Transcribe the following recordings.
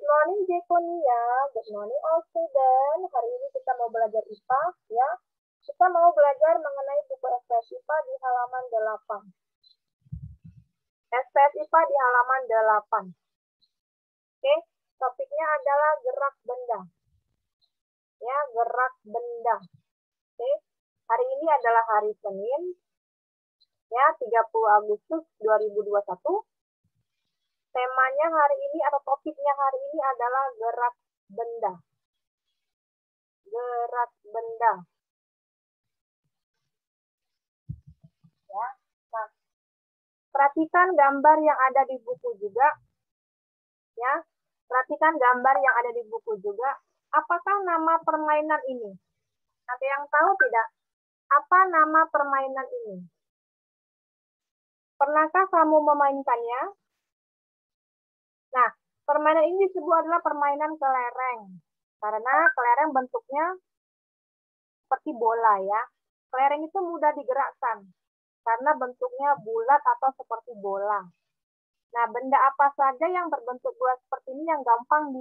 morning, Jekonia. Good morning, all students. Hari ini kita mau belajar IPA, ya. Kita mau belajar mengenai buku SPS IPA di halaman 8. SPS IPA di halaman 8. Oke, topiknya adalah gerak benda. Ya, gerak benda. Oke, hari ini adalah hari Senin, ya, 30 Agustus 2021. Temanya hari ini atau topiknya hari ini adalah gerak benda. Gerak benda. Ya. Nah, perhatikan gambar yang ada di buku juga. Ya, perhatikan gambar yang ada di buku juga. Apakah nama permainan ini? Ada yang tahu tidak? Apa nama permainan ini? Pernahkah kamu memainkannya? Nah, permainan ini disebut adalah permainan kelereng. Karena kelereng bentuknya seperti bola, ya. Kelereng itu mudah digerakkan karena bentuknya bulat atau seperti bola. Nah, benda apa saja yang berbentuk bulat seperti ini yang gampang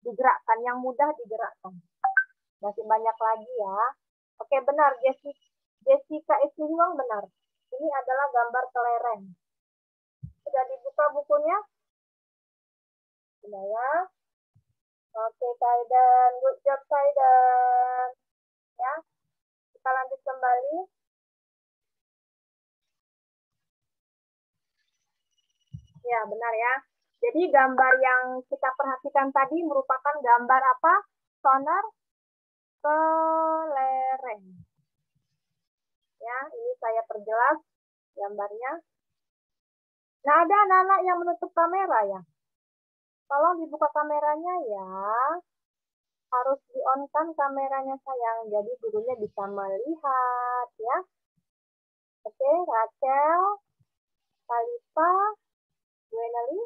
digerakkan, yang mudah digerakkan. Masih banyak lagi, ya. Oke, benar. Jessica Isliwang benar. Ini adalah gambar kelereng. Sudah dibuka bukunya? Sudah, ya. Oke, Kaidan. Good job, Kaidan. Ya. Kita lanjut kembali. Ya, benar, ya. Jadi gambar yang kita perhatikan tadi merupakan gambar apa? Sonar kelereng. Ya, ini saya perjelas gambarnya. Nah, ada anak-anak yang menutup kamera, ya. Tolong dibuka kameranya, ya. Harus di-on-kan kameranya, sayang. Jadi gurunya bisa melihat, ya. Oke, Rachel, Kalisa, Gwenely.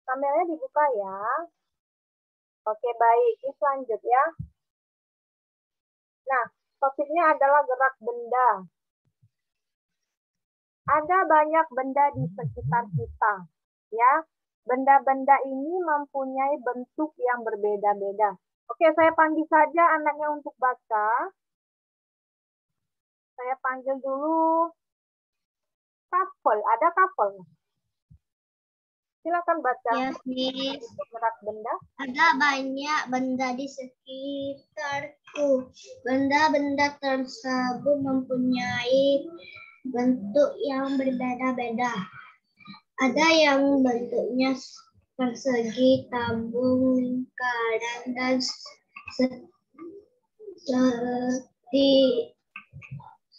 Kameranya dibuka, ya. Oke, baik. Ini lanjut, ya. Nah, topiknya adalah gerak benda. Ada banyak benda di sekitar kita, ya. Benda-benda ini mempunyai bentuk yang berbeda-beda. Oke, saya panggil saja anaknya untuk baca. Saya panggil dulu Kapel. Ada Kapel? Silakan baca. Yes, Miss. Gerak benda. Ada banyak benda di sekitarku. Benda-benda tersebut mempunyai bentuk yang berbeda-beda. Ada yang bentuknya persegi, tabung, lingkaran, dan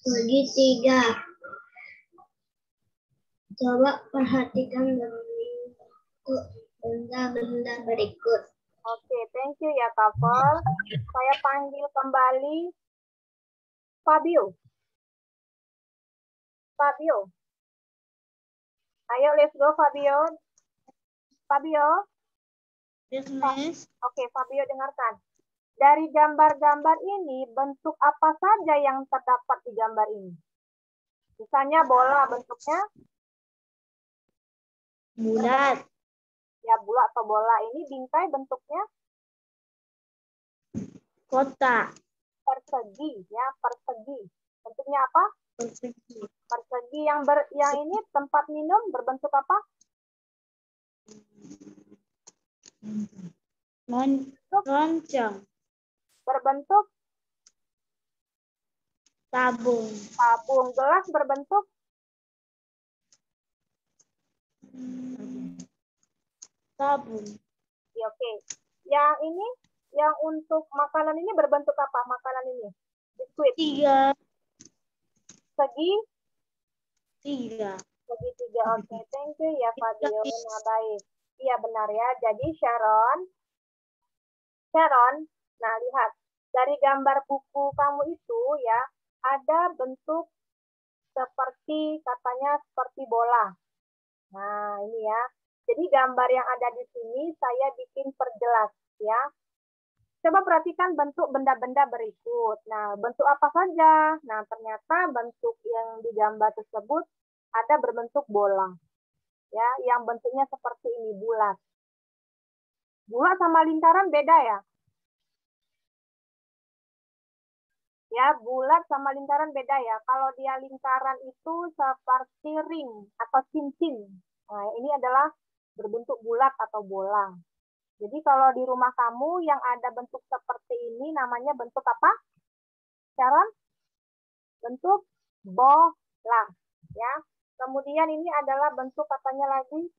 segitiga. Coba perhatikan bentuk benda-benda berikut. Oke, thank you ya, Kapel. Saya panggil kembali Fabio. Fabio. Ayo, let's go, Fabio. Fabio. Yes, Miss. Oke, Fabio, dengarkan. Dari gambar-gambar ini, bentuk apa saja yang terdapat di gambar ini? Misalnya bola, bentuknya Bulat. ya bulat atau bola. Ini bingkai bentuknya Kotak. persegi, ya, persegi. Bentuknya apa? Persegi. Persegi. Yang ini tempat minum berbentuk apa? Lonceng. Berbentuk Tabung. tabung. Gelas berbentuk Tabung. ya, oke. Yang ini, yang untuk makanan ini berbentuk apa? Makanan ini biskuit. Tiga. Segi Tiga. Oke, thank you ya, Fabio. Nah, baik. Iya, benar, ya. Jadi Sharon, nah, lihat. Dari gambar buku kamu itu, ya, ada bentuk seperti, katanya seperti bola. Nah, ini ya. Jadi gambar yang ada di sini saya bikin perjelas, ya. Coba perhatikan bentuk benda-benda berikut. Nah, bentuk apa saja? Nah, ternyata bentuk yang digambar tersebut ada berbentuk bola. Ya, yang bentuknya seperti ini, bulat. Bulat sama lingkaran beda ya? Ya, bulat sama lingkaran beda ya. Kalau dia lingkaran itu seperti ring atau cincin. Nah, ini adalah berbentuk bulat atau bola. Jadi kalau di rumah kamu yang ada bentuk seperti ini namanya bentuk apa? Sharon? Bentuk bola. Ya. Kemudian ini adalah bentuk katanya lagi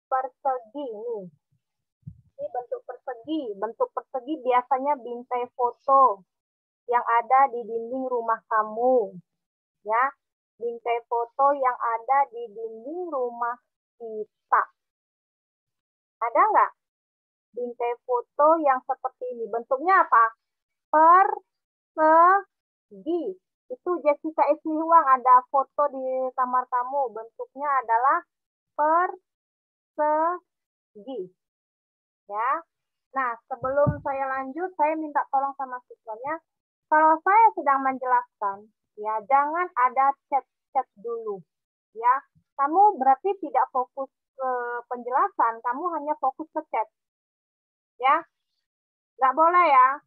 persegi nih. Ini bentuk persegi. Bentuk persegi biasanya bingkai foto yang ada di dinding rumah kamu. Ya, bingkai foto yang ada di dinding rumah kita. Ada nggak bingkai foto yang seperti ini? Bentuknya apa? Persegi. Itu Jessica Isliwang ada foto di kamar kamu. Bentuknya adalah persegi. Ya. Nah, sebelum saya lanjut, saya minta tolong sama siswanya. Kalau saya sedang menjelaskan, ya jangan ada chat-chat dulu. Ya, kamu berarti tidak fokus ke penjelasan, kamu hanya fokus ke chat. Ya, nggak boleh ya.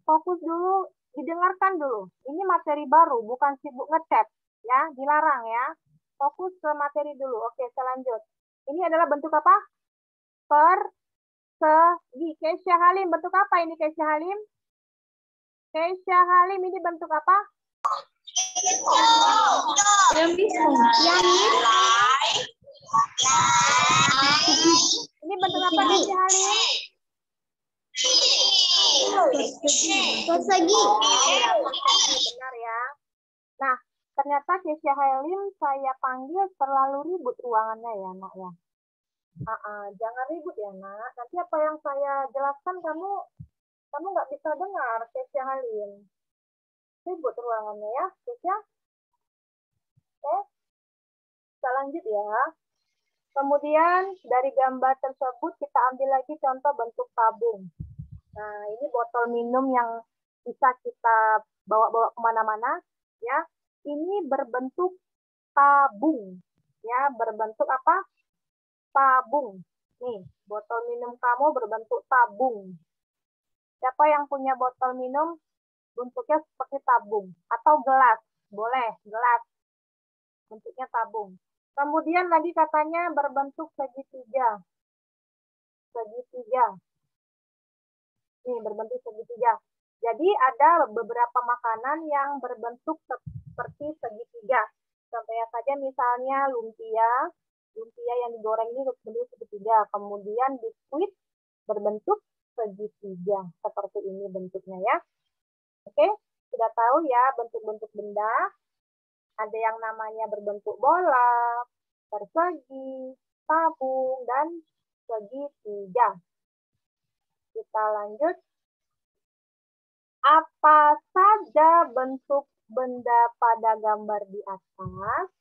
Fokus dulu, didengarkan dulu. Ini materi baru, bukan sibuk ngechat. Ya, dilarang ya. Fokus ke materi dulu. Oke, selanjut. Ini adalah bentuk apa? Persegi. Keisha Halim, bentuk apa ini Keisha Halim? Keisha Halim ini bentuk apa? Ini bentuk apa Keisha Halim? Persegi. Benar ya. Nah, ternyata Keisha Halim saya panggil terlalu ribut ruangannya ya, Nak ya. Jangan ribut ya, Nak. Nanti apa yang saya jelaskan kamu nggak bisa dengar, Keisha Halim. Ribut ruangannya ya, Keisha. Oke, kita lanjut ya. Kemudian dari gambar tersebut kita ambil lagi contoh bentuk tabung. Nah, ini botol minum yang bisa kita bawa-bawa kemana-mana. Ya, ini berbentuk tabung. Ya, berbentuk apa? Tabung. Nih, botol minum kamu berbentuk tabung. Siapa yang punya botol minum bentuknya seperti tabung? Atau gelas? Boleh, gelas. Bentuknya tabung. Kemudian lagi katanya berbentuk segitiga. Segitiga. Nih, berbentuk segitiga. Jadi ada beberapa makanan yang berbentuk seperti segitiga. Contohnya saja misalnya lumpia. Lumpia yang digoreng ini berbentuk segitiga. Kemudian biskuit berbentuk segitiga. Seperti ini bentuknya ya. Oke, sudah tahu ya bentuk-bentuk benda. Ada yang namanya berbentuk bola, persegi, tabung, dan segitiga. Kita lanjut. Apa saja bentuk benda pada gambar di atas?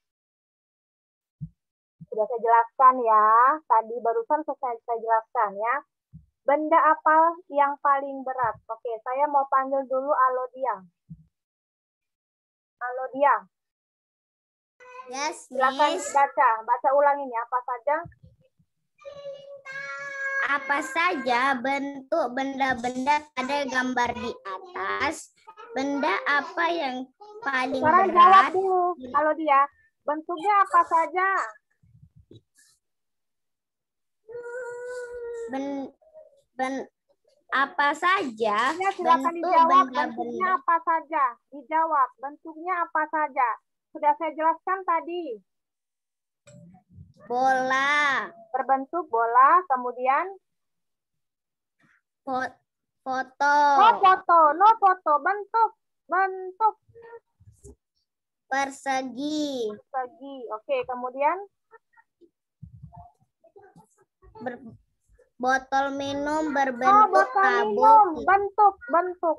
Sudah saya jelaskan ya. Tadi barusan saya jelaskan ya. Benda apa yang paling berat? Oke, saya mau panggil dulu Alodia. Alodia. Yes, Silakan Miss. baca ulang ini apa saja? Apa saja bentuk benda-benda pada gambar di atas? Benda apa yang paling Sekarang berat? jawab dulu, Alodia. Bentuknya apa saja? Apa saja Ya, silakan bentuk dijawab. benda-benda? Bentuknya apa saja? Dijawab. Bentuknya apa saja? Sudah saya jelaskan tadi. Bola. Berbentuk bola, kemudian Foto. No foto. Bentuk. Persegi. Persegi. Oke, kemudian botol minum berbentuk botol tabung. minum. Bentuk.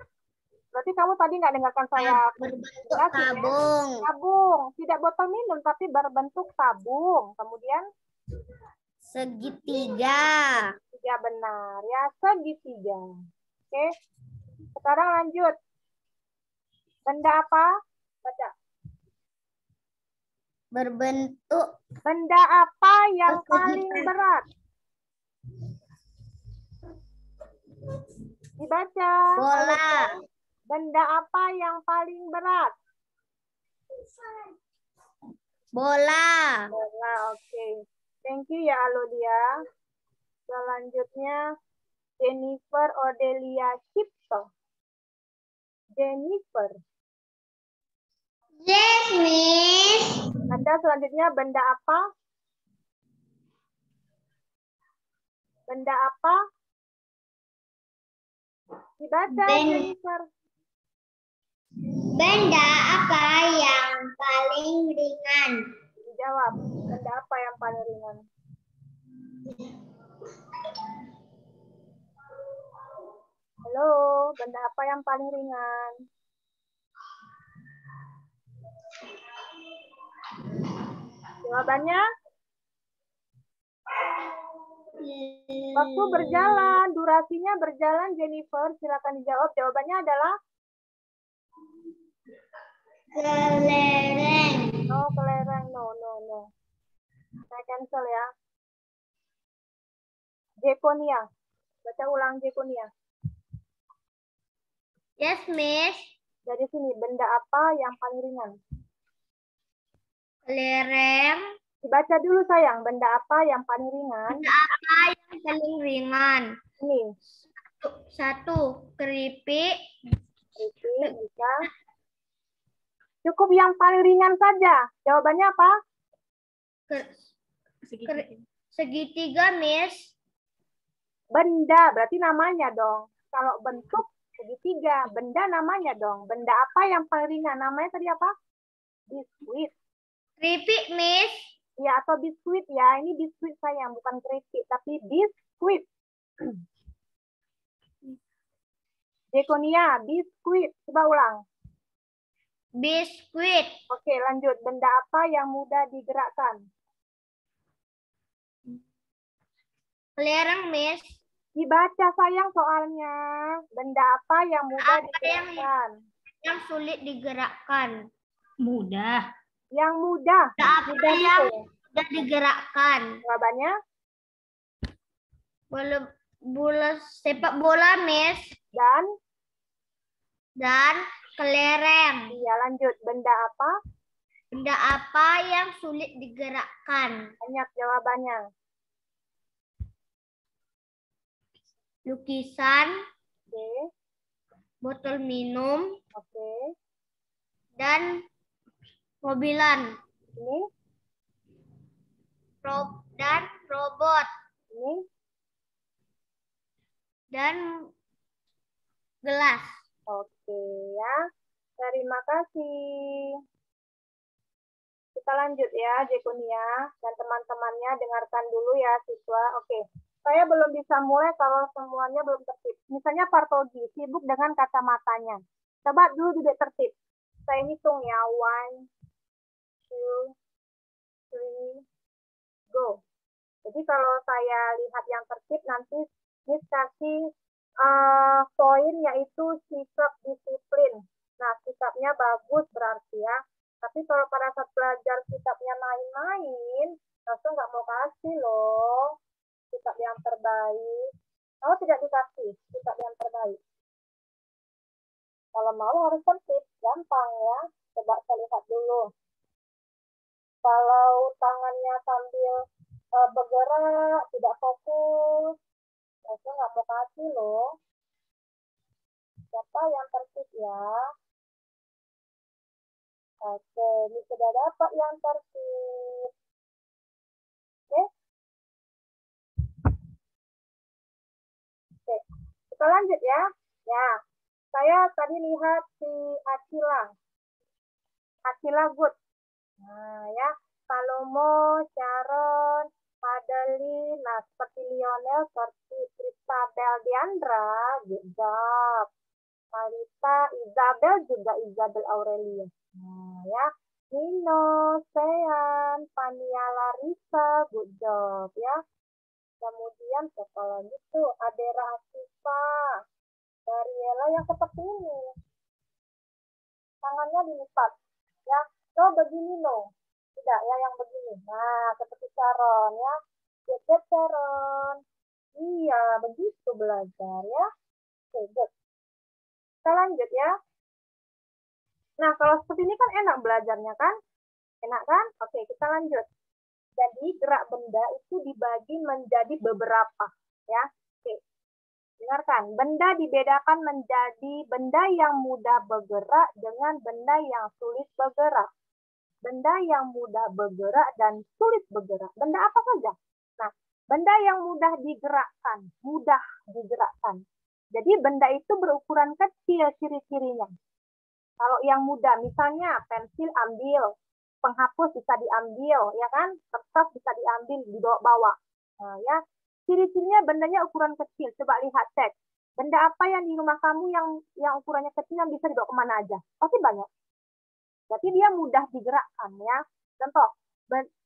Berarti kamu tadi nggak dengarkan saya. Berbentuk tabung. Ya? Tabung. Tidak botol minum, tapi berbentuk tabung. Kemudian segitiga. Ya benar ya, segitiga. Oke. Sekarang lanjut. Benda apa? Baca. Berbentuk. Benda apa yang paling berat? Dibaca. Bola. Benda apa yang paling berat? Bola. Bola, oke. Thank you ya Alodia. Selanjutnya Jennifer Odelia Cipto. Jennifer. Yes, Miss. Baca selanjutnya benda apa? Benda apa? Dibaca Jennifer. Benda apa yang paling ringan? Dijawab. Benda apa yang paling ringan? Halo, benda apa yang paling ringan? Jawabannya? Waktu berjalan, durasinya berjalan Jennifer. Silakan dijawab. Jawabannya adalah? Kelereng. No, kelereng. No. Saya cancel ya. Jekonia. Baca ulang Jekonia. Yes, Miss. Dari sini, benda apa yang paling ringan? Kelereng. Dibaca dulu sayang, benda apa yang paling ringan? Benda apa yang paling ringan? Ini. Satu, keripik. Keripik, bisa. Cukup yang paling ringan saja. Jawabannya apa? Segitiga, Miss. Benda, berarti namanya dong. Kalau bentuk, segitiga. Benda namanya dong. Benda apa yang paling ringan? Namanya tadi apa? Biskuit. Keripik, Miss. Ya, atau biskuit ya. Ini biskuit sayang, bukan keripik. Tapi biskuit. Jekonia, biskuit. Coba ulang. Biskuit. Oke, lanjut. Benda apa yang mudah digerakkan? Kelereng, Miss. Dibaca sayang soalnya. Benda apa yang mudah digerakkan? Yang sulit digerakkan. Mudah. Yang mudah. Mudah yang mudah digerakkan. Jawabannya? Bola sepak bola, Miss. Dan kelereng. Iya, lanjut. Benda apa? Benda apa yang sulit digerakkan? Banyak jawabannya. Lukisan. Oke. Botol minum. Oke. Dan mobilan. Ini? Dan robot. Ini? Dan gelas. Oke ya. Terima kasih. Kita lanjut ya, Jekonia. Dan teman-temannya dengarkan dulu ya, siswa. Oke. Saya belum bisa mulai kalau semuanya belum tertib. Misalnya Partogi, sibuk dengan kacamatanya. Coba dulu duduk tertib. Saya hitung ya. 1, 2, 3, go. Jadi kalau saya lihat yang tertib, nanti Miss kasih poin yaitu sikap disiplin. Nah, sikapnya bagus berarti ya. Tapi kalau pada saat belajar sikapnya main-main, langsung nggak mau kasih loh sikap yang terbaik. Kalau tidak dikasih sikap yang terbaik. Kalau mau harus tertib, gampang ya. Coba saya lihat dulu. Kalau tangannya sambil bergerak, tidak fokus, langsung nggak mau kasih loh. Siapa yang tertib ya? Oke, ini sudah dapat yang tertib. Oke. Oke, kita lanjut ya. Ya, saya tadi lihat si Akila good. Nah ya, Salomo, Sharon, Madeline, nah seperti Lionel, seperti Christabel Diandra, good job. Marita, Isabel juga Isabel Aurelia. Nah ya, Nino, Sean, Pania Larissa, good job ya. Kemudian siapa lagi tuh? Adera Asifa, Dariela yang seperti ini. Tangannya dilipat. Ya, no begini no. Tidak ya yang begini. Nah, seperti Sharon ya. Good job Sharon. Iya, begitu belajar ya. Oke, good. Kita lanjut ya. Nah, kalau seperti ini kan enak belajarnya kan? Enak kan? Oke, kita lanjut. Jadi gerak benda itu dibagi menjadi beberapa ya. Oke, dengarkan. Benda dibedakan menjadi benda yang mudah bergerak dengan benda yang sulit bergerak. Benda yang mudah bergerak dan sulit bergerak. Benda apa saja? Nah, benda yang mudah digerakkan, mudah digerakkan. Jadi benda itu berukuran kecil ciri-cirinya. Kalau yang mudah, misalnya pensil ambil, penghapus bisa diambil, ya kan? Kertas bisa diambil, dibawa. Nah, ya, ciri-cirinya bendanya ukuran kecil. Coba lihat cek. Benda apa yang di rumah kamu yang ukurannya kecil yang bisa dibawa kemana aja? Pasti banyak. Berarti dia mudah digerakkan ya. Contoh,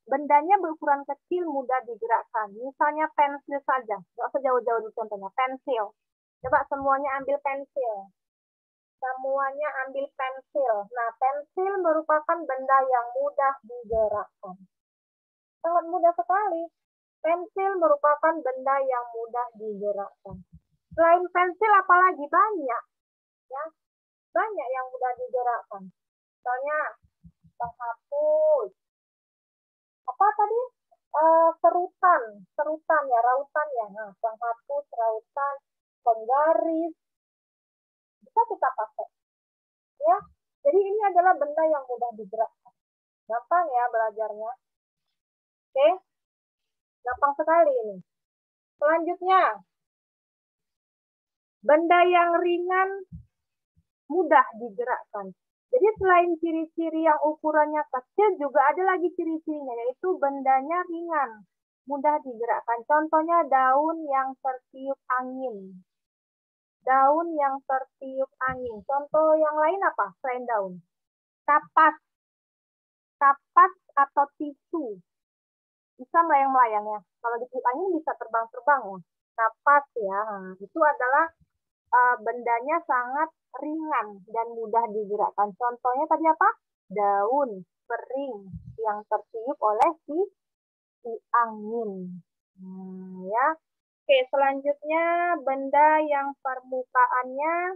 bendanya berukuran kecil mudah digerakkan. Misalnya pensil saja. Nggak usah jauh-jauh di contohnya. Pensil. Coba semuanya ambil pensil. Semuanya ambil pensil. Nah, pensil merupakan benda yang mudah digerakkan. Sangat mudah sekali. Pensil merupakan benda yang mudah digerakkan. Selain pensil, apalagi banyak. Ya, banyak yang mudah digerakkan. Misalnya, penghapus. Apa tadi? Serutan ya, rautan ya. Nah, penghapus, rautan, penggaris. Bisa kita pakai. Ya, jadi ini adalah benda yang mudah digerakkan. Gampang ya belajarnya. Oke, gampang sekali ini. Selanjutnya, benda yang ringan mudah digerakkan. Jadi selain ciri-ciri yang ukurannya kecil, juga ada lagi ciri-cirinya, yaitu bendanya ringan, mudah digerakkan. Contohnya daun yang tertiup angin. Daun yang tertiup angin. Contoh yang lain apa selain daun? Kapas. Kapas atau tisu. Bisa melayang-melayang ya. Kalau ditiup angin bisa terbang-terbang ya. Kapas ya. Nah, itu adalah bendanya sangat ringan dan mudah digerakkan. Contohnya tadi apa? Daun kering yang tertiup oleh si angin. Nah, ya. Oke, selanjutnya benda yang permukaannya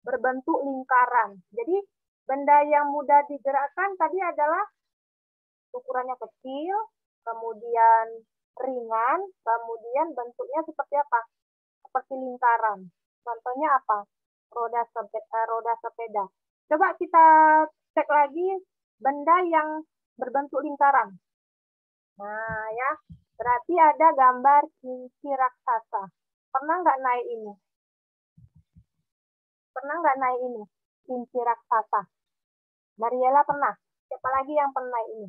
berbentuk lingkaran. Jadi benda yang mudah digerakkan tadi adalah ukurannya kecil, kemudian ringan, kemudian bentuknya seperti apa? Seperti lingkaran. Contohnya apa? Roda sepeda. Coba kita cek lagi benda yang berbentuk lingkaran. Nah, ya. Berarti ada gambar kelinci raksasa. Pernah nggak naik ini? Pernah nggak naik ini? Kelinci raksasa. Mariela pernah. Siapa lagi yang pernah ini?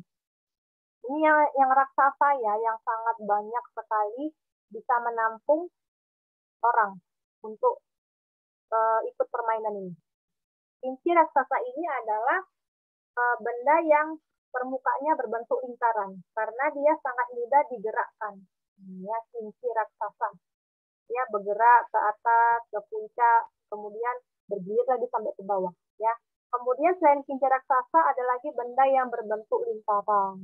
Ini yang raksasa ya, yang sangat banyak sekali bisa menampung orang untuk ikut permainan ini. Kelinci raksasa ini adalah benda yang permukaannya berbentuk lingkaran karena dia sangat mudah digerakkan. Ya, kelinci raksasa. Dia bergerak ke atas, ke puncak, kemudian bergilir lagi sampai ke bawah. Ya. Kemudian selain kelinci raksasa ada lagi benda yang berbentuk lingkaran.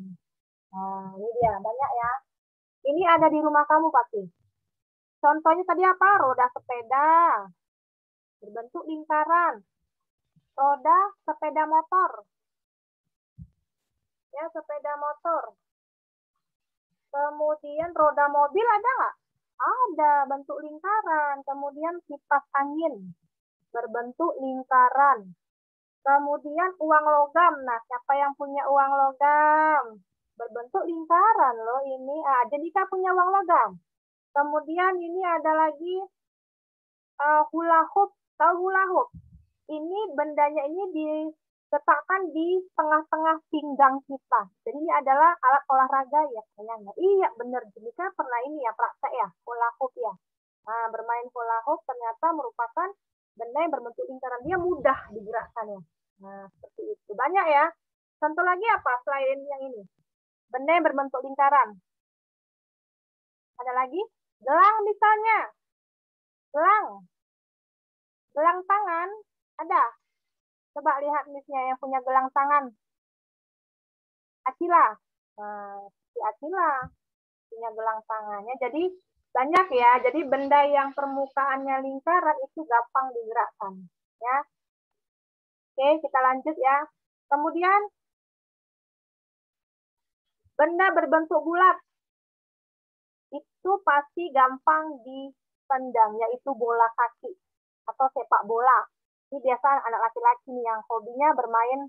Nah, ini dia, banyak ya. Ini ada di rumah kamu pasti. Contohnya tadi apa? Roda sepeda. Berbentuk lingkaran. Roda sepeda motor. Ya, sepeda motor. Kemudian roda mobil ada nggak? Ada, bentuk lingkaran. Kemudian kipas angin. Berbentuk lingkaran. Kemudian uang logam. Nah, siapa yang punya uang logam? Berbentuk lingkaran loh ini. Jadi kita punya uang logam. Kemudian ini ada lagi hula hoop. Tahu hula hoop? Ini bendanya ini diletakkan di tengah-tengah pinggang kita. Jadi ini adalah alat olahraga ya kayaknya. Iya benar. Jadi kan pernah ini ya praktek ya hula hoop ya. Nah, bermain hula hoop ternyata merupakan benda yang berbentuk lingkaran. Dia mudah digerakkannya. Nah, seperti itu. Banyak ya. Contoh lagi apa selain yang ini? Benda yang berbentuk lingkaran. Ada lagi? Gelang misalnya. Gelang. Gelang tangan. Ada. Coba lihat misalnya yang punya gelang tangan. Akila. Nah, si Akila. punya gelang tangannya. Jadi banyak ya. Jadi benda yang permukaannya lingkaran itu gampang digerakkan. Ya. Oke, kita lanjut ya. Kemudian benda berbentuk bulat itu pasti gampang ditendang, yaitu bola kaki atau sepak bola. Ini biasa anak laki-laki yang hobinya bermain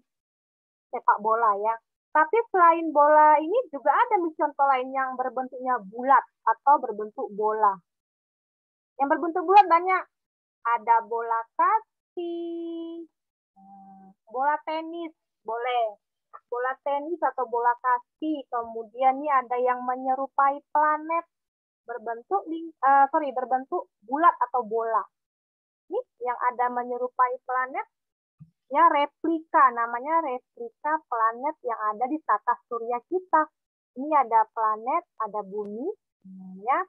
sepak bola ya. Tapi selain bola ini juga ada contoh lain yang berbentuknya bulat atau berbentuk bola. Yang berbentuk bulat banyak. Ada bola kaki, bola tenis, boleh. Bola tenis atau bola kaki. Kemudian ini ada yang menyerupai planet berbentuk berbentuk bulat atau bola. Ini yang ada menyerupai planet ya replika, namanya replika planet yang ada di tata surya kita. Ini ada planet, ada bumi, ya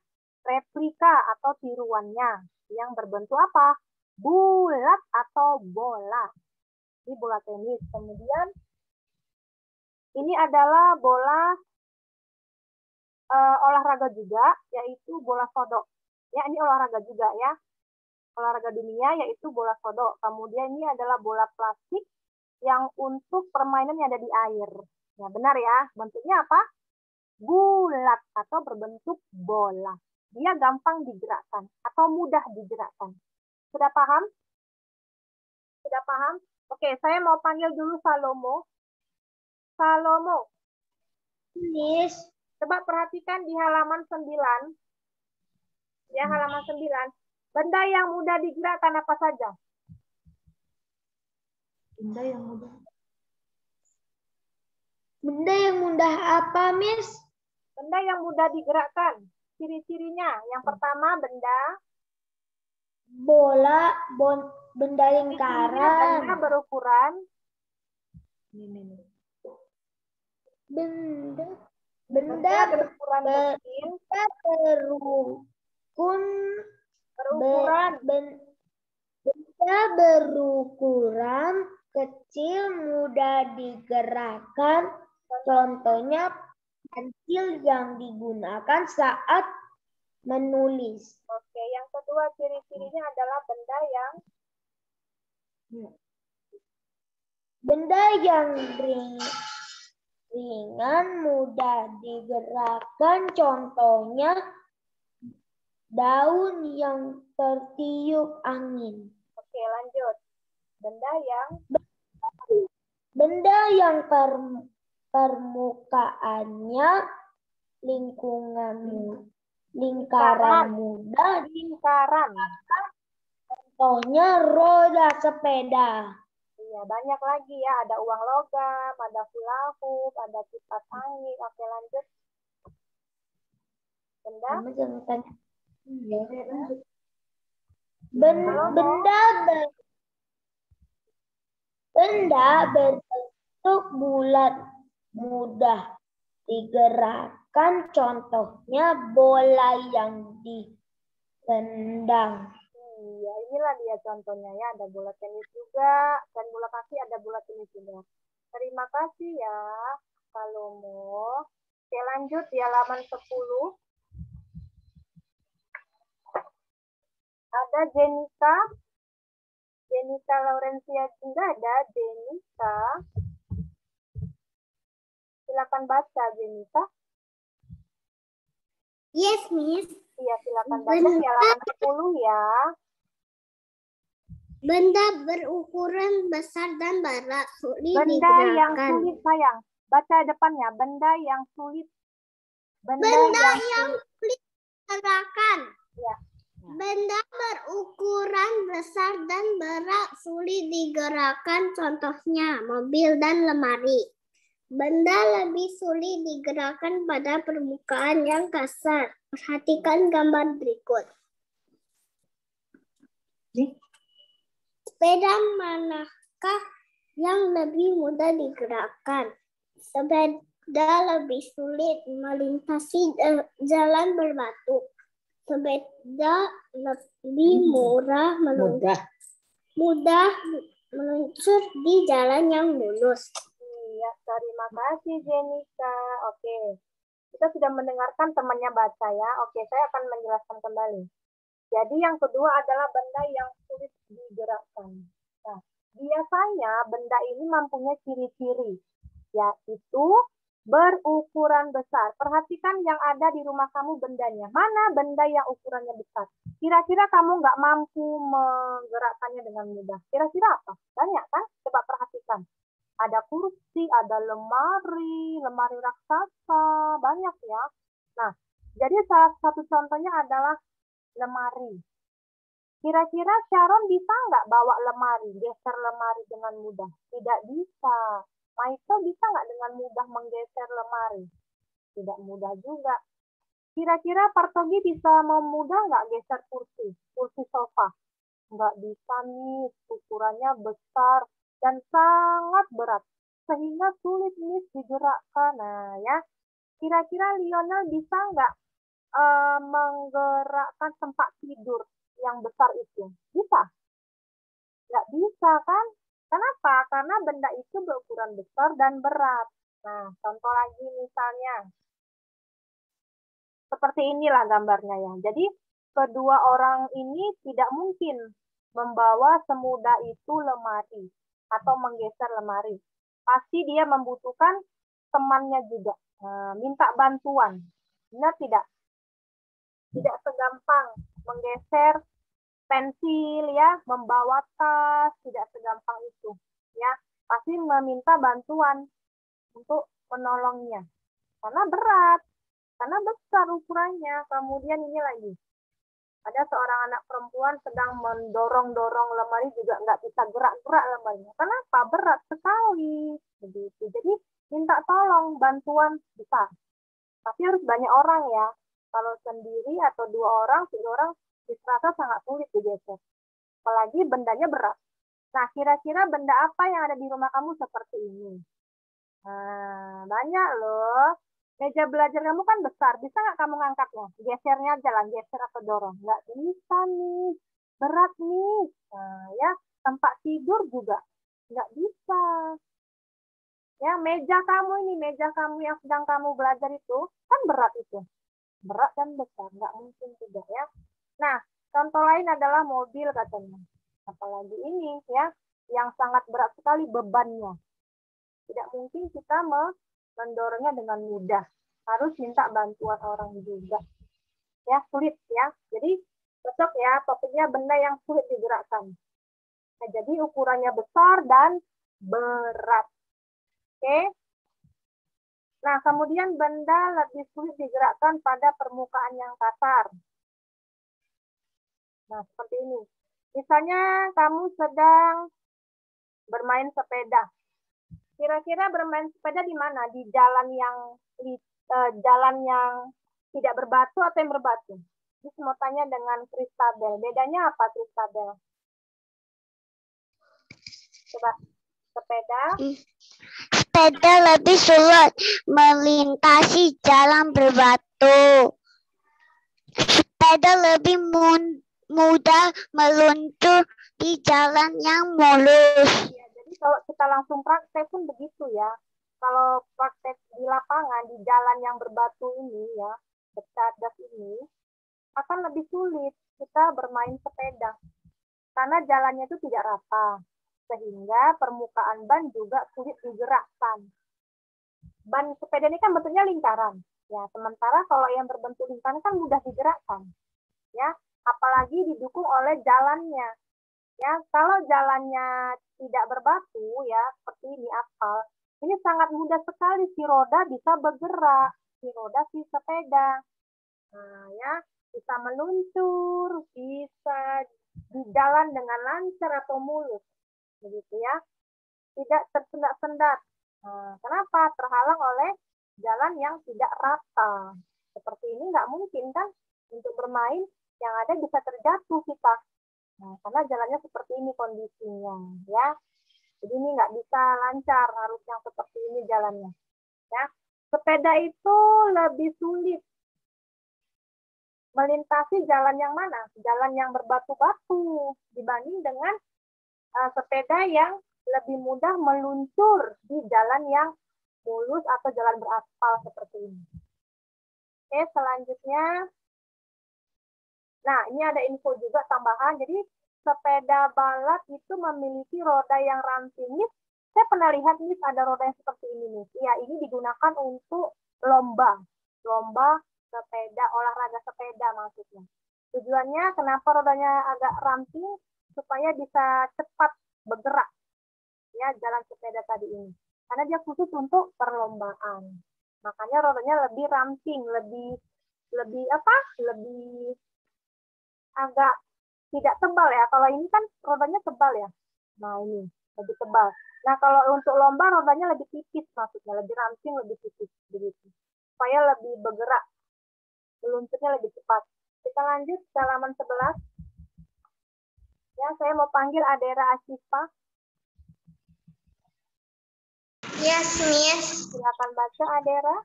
replika atau tiruannya yang berbentuk apa? Bulat atau bola. Ini bola tenis. Kemudian ini adalah bola olahraga juga, yaitu bola sodok. Ya, ini olahraga juga ya. Olahraga dunia yaitu bola sodok. Kemudian ini adalah bola plastik yang untuk permainan yang ada di air. Ya, benar ya. Bentuknya apa? Bulat atau berbentuk bola. Dia gampang digerakkan atau mudah digerakkan. Sudah paham? Sudah paham? Oke, saya mau panggil dulu Salomo. Salomo. Miss. Coba perhatikan di halaman 9. Ya, halaman 9. Benda yang mudah digerakkan apa saja? Benda yang mudah. Benda yang mudah apa, Miss? Benda yang mudah digerakkan. Ciri-cirinya. Yang pertama, benda. Bola, benda lingkaran. Benda berukuran. Benda berukuran kecil. Benda berukuran kecil mudah digerakkan. Contohnya pensil yang digunakan saat menulis. Oke, yang kedua ciri-cirinya adalah benda yang ringan mudah digerakkan. Contohnya daun yang tertiup angin. Oke, lanjut. Benda yang permukaannya lingkaran mudah. Contohnya roda sepeda. Iya, banyak lagi ya. Ada uang logam, ada hula hoop, ada kipas angin. Oke, lanjut. Benda berbentuk bulat mudah digerakkan. Contohnya bola yang ditendang. Iya, inilah dia contohnya ya. Ada bola tenis juga, dan bola kaki ada bola tenis juga. Terima kasih ya, Salomo. Oke, lanjut di halaman 10. Ada Jenika. Jenika Laurencia juga ada Jenika. Silakan baca, Jenika. Yes, Miss. Iya, silakan baca di halaman 10 ya. Benda berukuran besar dan berat sulit Benda digerakkan. yang sulit, sayang. Baca depannya. Benda yang sulit. Benda yang sulit digerakkan. Ya. Benda berukuran besar dan berat sulit digerakkan. Contohnya mobil dan lemari. Benda lebih sulit digerakkan pada permukaan yang kasar. Perhatikan gambar berikut. Sepeda manakah yang lebih mudah digerakkan? Sepeda lebih sulit melintasi jalan berbatu. Sepeda lebih mudah meluncur di jalan yang mulus. Iya, terima kasih Jenika. Oke. Kita sudah mendengarkan temannya baca ya. Oke, saya akan menjelaskan kembali. Jadi yang kedua adalah benda yang sulit digerakkan. Nah, biasanya benda ini mempunyai ciri-ciri, yaitu berukuran besar. Perhatikan yang ada di rumah kamu bendanya. Mana benda yang ukurannya besar? Kira-kira kamu nggak mampu menggerakkannya dengan mudah. Kira-kira apa? Banyak kan? Coba perhatikan. Ada kursi, ada lemari, lemari raksasa, banyak ya. Nah, jadi salah satu contohnya adalah lemari. Kira-kira Sharon bisa nggak bawa lemari, geser lemari dengan mudah? Tidak bisa. Michael bisa nggak dengan mudah menggeser lemari? Tidak mudah juga. Kira-kira Partogi bisa memudah nggak geser kursi sofa? Nggak bisa nih, ukurannya besar dan sangat berat, sehingga sulit nih digerakkan. Nah ya, kira-kira Lionel bisa nggak menggerakkan tempat tidur yang besar itu? Bisa? Nggak bisa kan? Kenapa? Karena benda itu berukuran besar dan berat. Nah, contoh lagi misalnya, seperti inilah gambarnya ya. Jadi, kedua orang ini tidak mungkin membawa semudah itu lemari atau menggeser lemari. Pasti dia membutuhkan temannya juga. Minta bantuan. Benar tidak? Tidak segampang menggeser pensil ya, membawa tas, tidak segampang itu ya. Pasti meminta bantuan untuk menolongnya. Karena berat, karena besar ukurannya. Kemudian ini lagi, ada seorang anak perempuan sedang mendorong-dorong lemari juga nggak bisa gerak-gerak lemarinya. Kenapa? Berat sekali. Begitu. Jadi minta tolong, bantuan bisa. Tapi harus banyak orang ya. Kalau sendiri atau 2 orang, 3 orang, terasa sangat sulit digeser. Apalagi bendanya berat. Nah, kira-kira benda apa yang ada di rumah kamu seperti ini? Nah, banyak loh. Meja belajar kamu kan besar. Bisa nggak kamu ngangkatnya? Gesernya jalan, geser atau dorong? Nggak bisa nih. Berat nih. Nah, ya, tempat tidur juga nggak bisa. Ya, meja kamu ini, meja kamu yang sedang kamu belajar itu, kan berat itu. Berat dan besar, nggak mungkin tidak ya. Nah, contoh lain adalah mobil katanya. Apalagi ini ya, yang sangat berat sekali bebannya. Tidak mungkin kita mendorongnya dengan mudah. Harus minta bantuan orang juga. Ya, sulit ya. Jadi, cocok ya, topiknya benda yang sulit digerakkan. Nah, jadi ukurannya besar dan berat. Oke. Nah, kemudian benda lebih sulit digerakkan pada permukaan yang kasar. Nah, seperti ini. Misalnya kamu sedang bermain sepeda. Kira-kira bermain sepeda di mana? Di jalan yang tidak berbatu atau yang berbatu? Jadi mau tanya dengan Kristabel. Bedanya apa Kristabel? Coba sepeda. Sepeda lebih sulit melintasi jalan berbatu. Sepeda lebih mudah meluncur di jalan yang mulus. Ya, jadi kalau kita langsung praktek pun begitu ya. Kalau praktek di lapangan, di jalan yang berbatu ini ya, bercadas ini, akan lebih sulit kita bermain sepeda. Karena jalannya itu tidak rata. Sehingga permukaan ban juga sulit digerakkan. Ban sepeda ini kan bentuknya lingkaran. Ya, sementara kalau yang berbentuk lingkaran kan mudah digerakkan. Ya, apalagi didukung oleh jalannya. Ya, kalau jalannya tidak berbatu ya, seperti ini aspal, ini sangat mudah sekali si roda bisa bergerak, si roda si sepeda. Nah, ya, bisa meluncur, bisa di jalan dengan lancar atau mulus. Begitu ya. Tidak tersendat-sendat. Nah, kenapa? Terhalang oleh jalan yang tidak rata. Seperti ini nggak mungkin kan untuk bermain, yang ada bisa terjatuh kita. Nah, karena jalannya seperti ini kondisinya, ya. Jadi ini nggak bisa lancar, harus yang seperti ini jalannya. Ya. Sepeda itu lebih sulit melintasi jalan yang mana? Jalan yang berbatu-batu dibanding dengan sepeda yang lebih mudah meluncur di jalan yang mulus atau jalan beraspal seperti ini. Oke, selanjutnya. Nah, ini ada info juga tambahan. Jadi, sepeda balap itu memiliki roda yang ramping. Nih, saya pernah lihat nih ada roda yang seperti ini nih. Ya, ini digunakan untuk lomba. Lomba sepeda, olahraga sepeda maksudnya. Tujuannya kenapa rodanya agak ramping? Supaya bisa cepat bergerak. Ya, jalan sepeda tadi ini. Karena dia khusus untuk perlombaan. Makanya rodanya lebih ramping, lebih apa? Lebih agak tidak tebal ya. Kalau ini kan rodanya tebal ya. Nah, ini lebih tebal. Nah, kalau untuk lomba rodanya lebih tipis maksudnya, lebih ramping, lebih tipis begitu. Supaya lebih bergerak, meluncurnya lebih cepat. Kita lanjut ke halaman 11. Ya, saya mau panggil Adera Asyifa. Yes, Miss. Silakan baca Adera.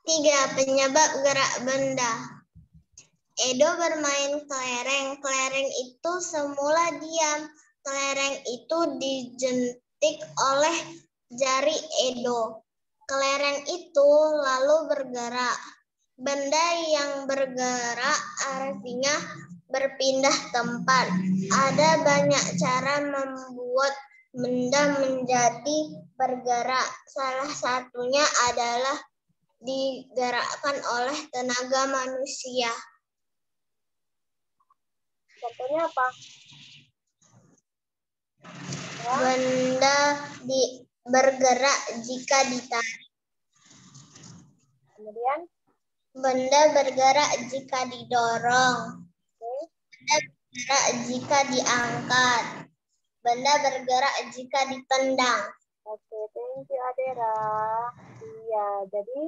3. Penyebab gerak benda. Edo bermain kelereng. Kelereng itu semula diam. Kelereng itu dijentik oleh jari Edo. Kelereng itu lalu bergerak. Benda yang bergerak artinya berpindah tempat. Ada banyak cara membuat benda menjadi bergerak. Salah satunya adalah digerakkan oleh tenaga manusia. Contohnya apa? Ya. Benda bergerak jika ditarik. Kemudian? Benda bergerak jika didorong. Okay. Benda bergerak jika diangkat. Benda bergerak jika ditendang. Oke, thank you Adera. Iya, jadi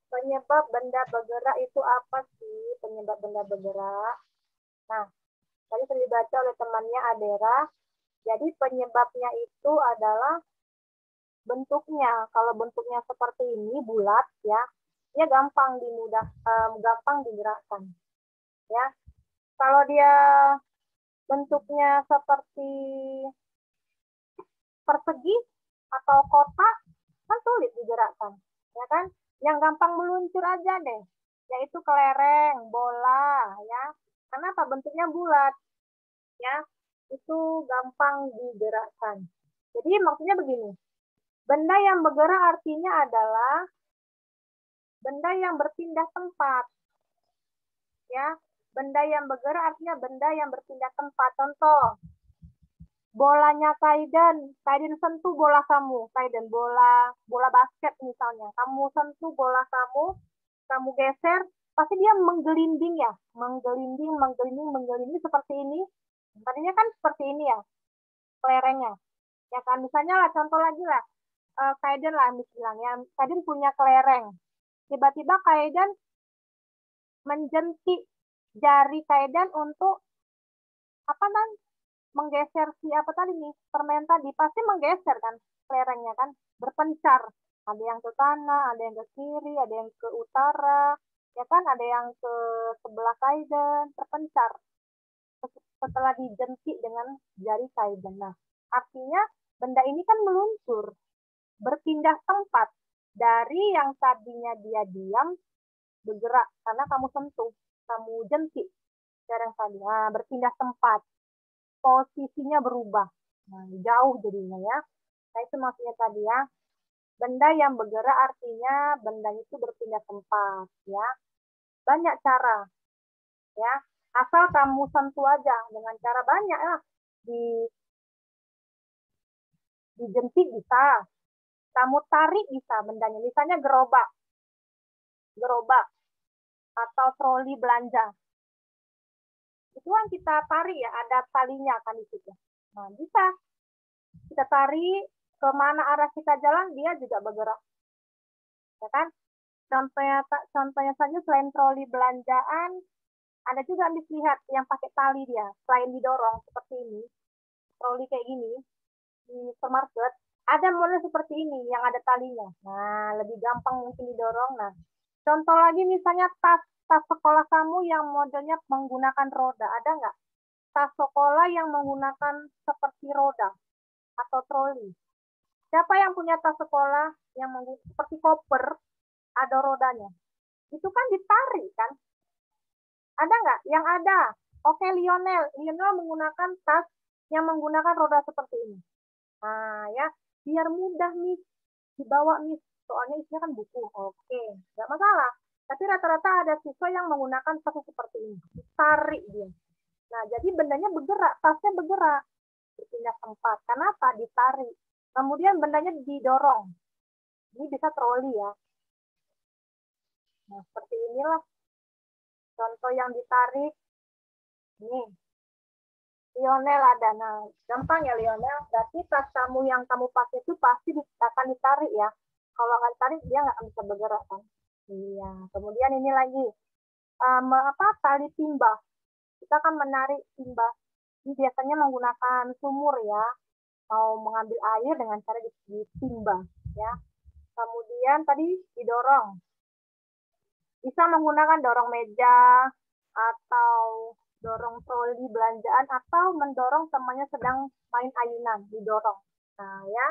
penyebab benda bergerak itu apa sih? Penyebab benda bergerak. Nah, tadi sudah dibaca oleh temannya Adera. Jadi penyebabnya itu adalah bentuknya. Kalau bentuknya seperti ini bulat ya, dia gampang gampang digerakkan. Ya, kalau dia bentuknya seperti persegi atau kotak, kan sulit digerakkan, ya kan? Yang gampang meluncur aja deh, yaitu kelereng, bola, ya. Kenapa? Bentuknya bulat, ya. Itu gampang digerakkan. Jadi maksudnya begini, benda yang bergerak artinya adalah benda yang berpindah tempat, ya. Benda yang bergerak artinya benda yang berpindah tempat. Contoh, bolanya Kaiden sentuh bola kamu, Kaiden bola basket misalnya, kamu sentuh bola kamu geser, pasti dia menggelinding ya, menggelinding seperti ini. Tadinya kan seperti ini ya, kelerengnya. Ya kan, misalnya lah, contoh lagi lah, Kaiden lah misalnya, Kaiden punya kelereng. Tiba-tiba Kaiden menjentik jari Kaiden untuk apa kan? Menggeser si apa tadi nih, permen tadi pasti menggeser kan kelerengnya kan, berpencar, ada yang ke kanan, ada yang ke kiri, ada yang ke utara, ya kan, ada yang ke sebelah Kaiden, terpencar setelah dijentik dengan jari Kaiden. Nah, artinya benda ini kan meluncur, berpindah tempat dari yang tadinya dia diam bergerak karena kamu sentuh, kamu jentik sekarang tadi, nah, berpindah tempat, posisinya berubah. Nah, jauh jadinya ya. Nah, itu maksudnya tadi ya. Benda yang bergerak artinya benda itu berpindah tempat ya. Banyak cara ya. Asal kamu sentuh aja dengan cara banyak ya. Dijentik bisa. Kamu tarik bisa bendanya. Misalnya gerobak. Gerobak atau troli belanja. Itu kan kita tarik ya, ada talinya kan di situ. Nah, bisa kita tarik kemana arah kita jalan, dia juga bergerak. Ya kan? Contohnya saja selain troli belanjaan, ada juga lihat yang pakai tali dia. Selain didorong seperti ini, troli kayak gini, di supermarket, ada model seperti ini yang ada talinya. Nah, lebih gampang mungkin didorong. Nah, contoh lagi misalnya tas sekolah kamu yang modelnya menggunakan roda. Ada nggak? Tas sekolah yang menggunakan seperti roda atau troli. Siapa yang punya tas sekolah yang seperti koper, ada roda rodanya? Itu kan ditarik kan? Ada nggak? Yang ada. Oke, Lionel. Lionel menggunakan tas yang menggunakan roda seperti ini. Nah, ya, biar mudah nih dibawa nih. Soalnya isinya kan buku. Oke, nggak masalah. Tapi rata-rata ada siswa yang menggunakan tas seperti ini. Ditarik dia. Nah, jadi bendanya bergerak, tasnya bergerak. Berpindah tempat. Kenapa? Ditarik. Kemudian bendanya didorong. Ini bisa troli ya. Nah, seperti inilah contoh yang ditarik. Nih, Lionel ada. Nah, gampang ya Lionel. Berarti tas kamu yang kamu pakai itu pasti akan ditarik ya. Kalau nggak ditarik, dia nggak bisa bergerak kan. Iya. Kemudian ini lagi. Tali timba. Kita akan menarik timba. Ini biasanya menggunakan sumur ya. Mau mengambil air dengan cara ditimba ya. Kemudian tadi didorong. Bisa menggunakan dorong meja atau dorong troli belanjaan atau mendorong temannya sedang main ayunan, didorong. Nah ya,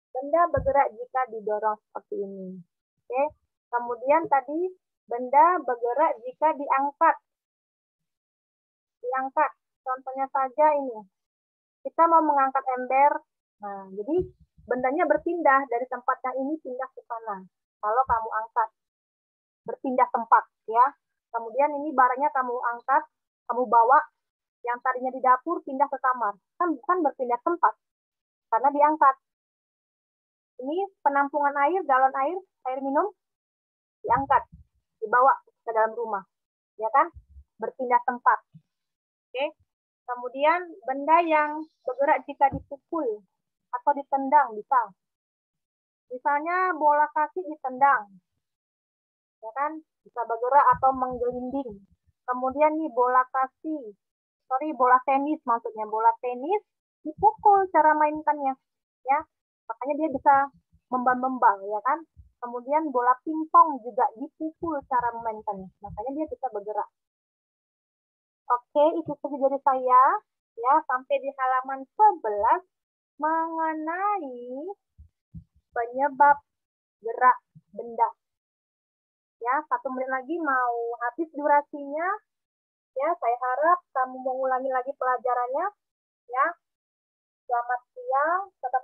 benda bergerak jika didorong seperti ini. Oke. Kemudian tadi benda bergerak jika diangkat. Diangkat. Contohnya saja ini. Kita mau mengangkat ember. Nah, jadi bendanya berpindah dari tempat yang ini pindah ke sana. Kalau kamu angkat, berpindah tempat ya. Kemudian ini barangnya kamu angkat, kamu bawa, yang tadinya di dapur pindah ke kamar. Kan bukan berpindah tempat, karena diangkat. Ini penampungan air, galon air minum, diangkat, dibawa ke dalam rumah. Ya kan? Berpindah tempat. Oke. Kemudian benda yang bergerak jika dipukul atau ditendang bisa. Misalnya bola kaki ditendang. Ya kan? Bisa bergerak atau menggelinding. Kemudian nih bola tenis maksudnya. Bola tenis dipukul cara mainkannya. Ya. Makanya dia bisa membang-membang ya kan. Kemudian bola pingpong juga dipukul cara memainkannya. Makanya dia bisa bergerak. Oke, itu saja dari saya. Ya, sampai di halaman 11 mengenai penyebab gerak benda. Ya, 1 menit lagi mau habis durasinya. Ya, saya harap kamu mengulangi lagi pelajarannya. Ya, selamat siang. Tetap